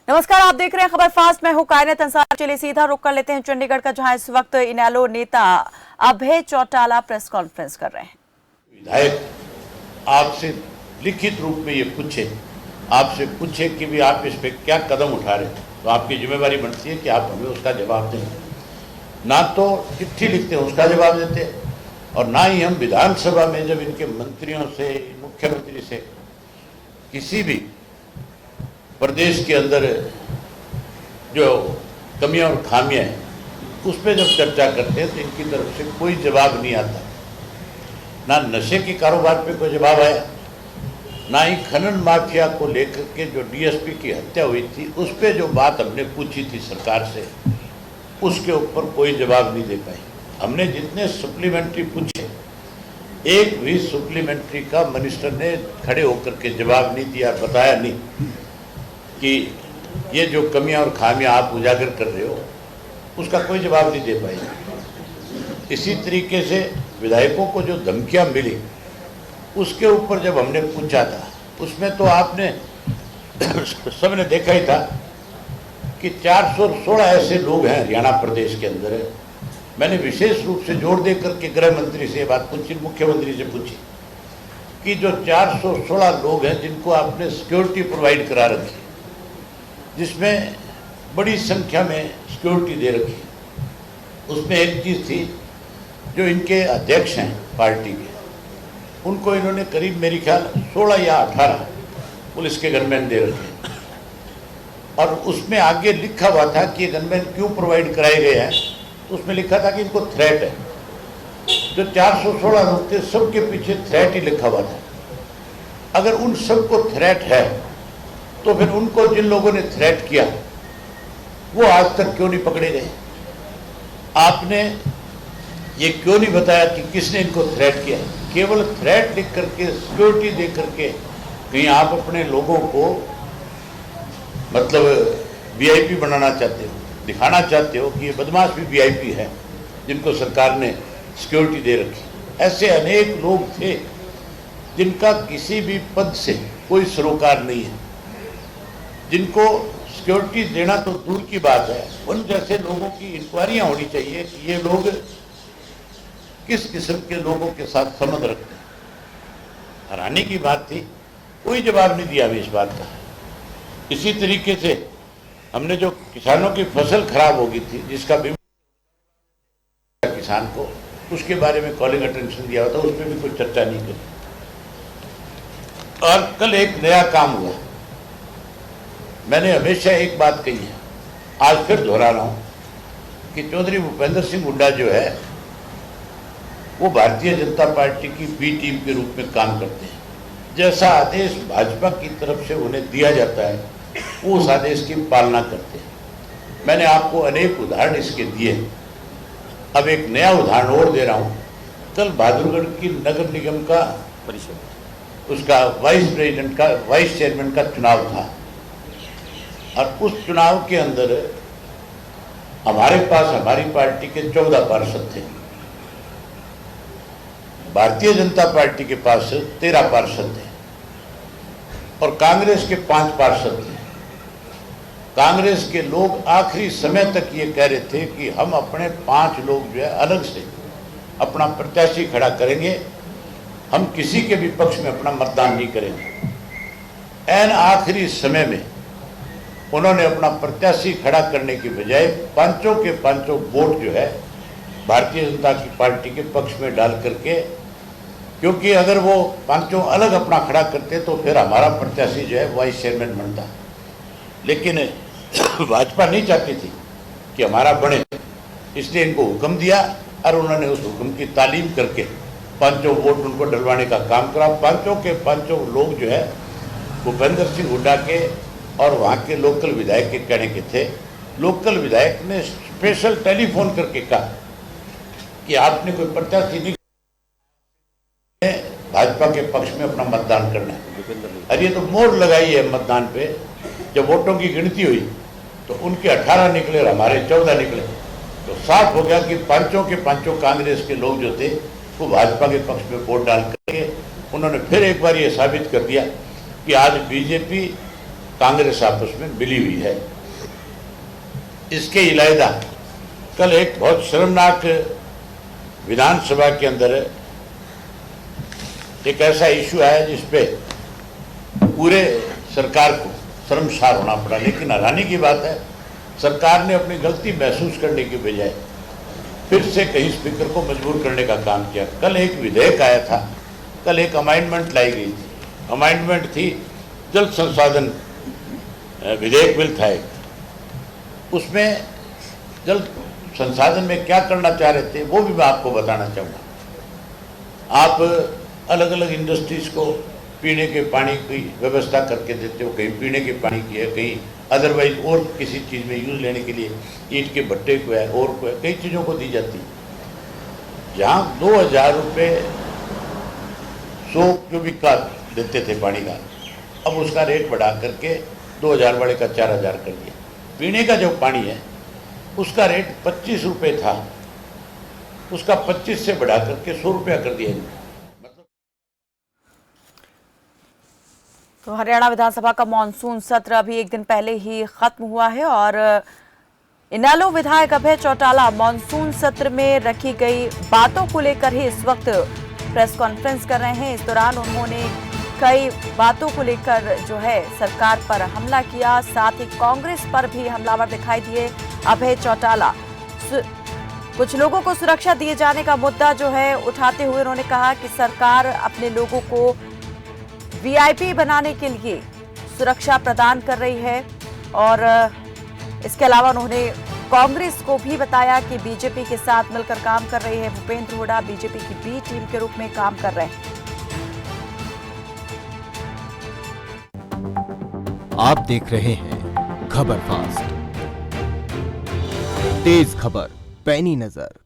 नमस्कार, आप देख रहे हैं खबर फास्ट। मैं हूं कायनात अंसार। चलिए सीधा रुख कर लेते हैं चंडीगढ़ का, जहां इस वक्त इनेलो नेता अभय चौटाला प्रेस कॉन्फ्रेंस कर रहे हैं। विधायक आपसे लिखित रूप में ये आपसे पूछे कि भी आप इस पे क्या कदम उठा रहे हैं, तो आपकी जिम्मेवारी बनती है कि आप हमें उसका जवाब दें। ना तो चिट्ठी लिखते हैं उसका जवाब देते हैं, और ना ही हम विधानसभा में जब इनके मंत्रियों से, मुख्यमंत्री से किसी भी प्रदेश के अंदर जो कमियां और खामियां हैं उस पर जब चर्चा करते हैं तो इनकी तरफ से कोई जवाब नहीं आता। ना नशे के कारोबार पे कोई जवाब आया, ना ही खनन माफिया को लेकर के जो डीएसपी की हत्या हुई थी उस पर जो बात हमने पूछी थी सरकार से, उसके ऊपर कोई जवाब नहीं दे पाई। हमने जितने सप्लीमेंट्री पूछे, एक भी सप्लीमेंट्री का मिनिस्टर ने खड़े होकर के जवाब नहीं दिया, बताया नहीं कि ये जो कमियां और खामियां आप उजागर कर रहे हो उसका कोई जवाब नहीं दे पाए। इसी तरीके से विधायकों को जो धमकियां मिली उसके ऊपर जब हमने पूछा था, उसमें तो आपने सबने देखा ही था कि 416 ऐसे लोग हैं हरियाणा प्रदेश के अंदर। मैंने विशेष रूप से जोर देकर के गृह मंत्री से बात पूछी, मुख्यमंत्री से पूछी कि जो 416 लोग हैं जिनको आपने सिक्योरिटी प्रोवाइड करा रखी, जिसमें बड़ी संख्या में सिक्योरिटी दे रखी, उसमें एक चीज़ थी जो इनके अध्यक्ष हैं पार्टी के, उनको इन्होंने करीब मेरी ख्याल 16 या 18 पुलिस के गनमैन दे रखे, और उसमें आगे लिखा हुआ था कि ये गनमैन क्यों प्रोवाइड कराए गए हैं, तो उसमें लिखा था कि इनको थ्रेट है। जो 416 लोग थे सबके पीछे थ्रेट ही लिखा हुआ था। अगर उन सबको थ्रेट है तो फिर उनको जिन लोगों ने थ्रेट किया वो आज तक क्यों नहीं पकड़े गए? आपने ये क्यों नहीं बताया कि किसने इनको थ्रेट किया? केवल थ्रेट लिख करके, सिक्योरिटी दे करके कहीं आप अपने लोगों को मतलब वीआईपी बनाना चाहते हो, दिखाना चाहते हो कि ये बदमाश भी वीआईपी है जिनको सरकार ने सिक्योरिटी दे रखी। ऐसे अनेक लोग थे जिनका किसी भी पद से कोई सरोकार नहीं है, जिनको सिक्योरिटी देना तो दूर की बात है, उन जैसे लोगों की इंक्वायरियां होनी चाहिए कि ये लोग किस किस्म के लोगों के साथ संबंध रखते हैं। हैरानी की बात थी, कोई जवाब नहीं दिया हमें इस बात का। इसी तरीके से हमने जो किसानों की फसल खराब हो गई थी, जिसका भी किसान को, उसके बारे में कॉलिंग अटेंशन दिया होता, उस पर भी कोई चर्चा नहीं करी। और कल एक नया काम हुआ। मैंने हमेशा एक बात कही है, आज फिर दोहरा रहा हूं कि चौधरी भूपेंद्र सिंह हुड्डा जो है वो भारतीय जनता पार्टी की बी टीम के रूप में काम करते हैं। जैसा आदेश भाजपा की तरफ से उन्हें दिया जाता है वो उस आदेश की पालना करते हैं। मैंने आपको अनेक उदाहरण इसके दिए। अब एक नया उदाहरण और दे रहा हूं। कल बहादुरगढ़ की नगर निगम का परिषद, उसका वाइस चेयरमैन का चुनाव था, और उस चुनाव के अंदर हमारे पास, हमारी पार्टी के 14 पार्षद थे, भारतीय जनता पार्टी के पास 13 पार्षद थे, और कांग्रेस के 5 पार्षद थे। कांग्रेस के लोग आखिरी समय तक ये कह रहे थे कि हम अपने 5 लोग जो है अलग से अपना प्रत्याशी खड़ा करेंगे, हम किसी के भी पक्ष में अपना मतदान नहीं करेंगे। ऐन आखिरी समय में उन्होंने अपना प्रत्याशी खड़ा करने की बजाय पांचों के पांचों वोट जो है भारतीय जनता की पार्टी के पक्ष में डाल करके, क्योंकि अगर वो पांचों अलग अपना खड़ा करते तो फिर हमारा प्रत्याशी जो है वाइस चेयरमैन बनता। लेकिन भाजपा नहीं चाहती थी कि हमारा बने, इसलिए इनको हुक्म दिया और उन्होंने उस हुक्म की तालीम करके पांचों वोट उनको डलवाने का काम करा। पांचों के पांचों लोग जो है भूपेंद्र सिंह हुड्डा के और वहाँ के लोकल विधायक के कहने के थे। लोकल विधायक ने स्पेशल टेलीफोन करके कहा कि आपने कोई प्रत्याशी नहीं, भाजपा के पक्ष में अपना मतदान करना है। और ये तो मोहर लगाई है मतदान पे। जब वोटों की गिनती हुई तो उनके 18 निकले और हमारे 14 निकले, तो साफ हो गया कि पांचों के पांचों कांग्रेस के लोग जो थे वो भाजपा के पक्ष में वोट डाल करके उन्होंने फिर एक बार ये साबित कर दिया कि आज बीजेपी कांग्रेस आपस में मिली हुई है। इसके अलावा कल एक बहुत शर्मनाक विधानसभा के अंदर एक ऐसा इशू आया जिसपे पूरे सरकार को शर्मसार होना पड़ा। लेकिन हैरानी की बात है, सरकार ने अपनी गलती महसूस करने की बजाय फिर से कहीं स्पीकर को मजबूर करने का काम किया। कल एक विधेयक आया था, कल एक अमेंडमेंट लाई गई थी। अमेंडमेंट थी जल संसाधन विधेयक बिल था एक। उसमें जल संसाधन में क्या करना चाह रहे थे वो भी मैं आपको बताना चाहूँगा। आप अलग अलग इंडस्ट्रीज को पीने के पानी की व्यवस्था करके देते हो, कहीं पीने के पानी की है, कहीं अदरवाइज और किसी चीज़ में यूज़ लेने के लिए ईंट के भट्टे को है और को है, कई चीज़ों को दी जाती है। जहाँ 2000 रुपये 100 क्यूबिक का देते थे पानी का, अब उसका रेट बढ़ा करके 2000 वाले का 4000 कर दिया। पीने का जो पानी है उसका रेट 25 रुपये था, उसका 25 से बढ़ा करके 100 रुपया कर दिया। तो हरियाणा विधानसभा का मानसून सत्र अभी एक दिन पहले ही खत्म हुआ है और इनेलो विधायक अभय चौटाला मानसून सत्र में रखी गई बातों को लेकर ही इस वक्त प्रेस कॉन्फ्रेंस कर रहे हैं। इस दौरान उन्होंने कई बातों को लेकर जो है सरकार पर हमला किया, साथ ही कांग्रेस पर भी हमलावर दिखाई दिए अभय चौटाला। कुछ लोगों को सुरक्षा दिए जाने का मुद्दा जो है उठाते हुए उन्होंने कहा कि सरकार अपने लोगों को वीआईपी बनाने के लिए सुरक्षा प्रदान कर रही है और इसके अलावा उन्होंने कांग्रेस को भी बताया कि बीजेपी के साथ मिलकर काम कर रही है। भूपेंद्र हुड्डा बीजेपी की बी टीम के रूप में काम कर रहे हैं। आप देख रहे हैं खबर फास्ट, तेज खबर पैनी नजर।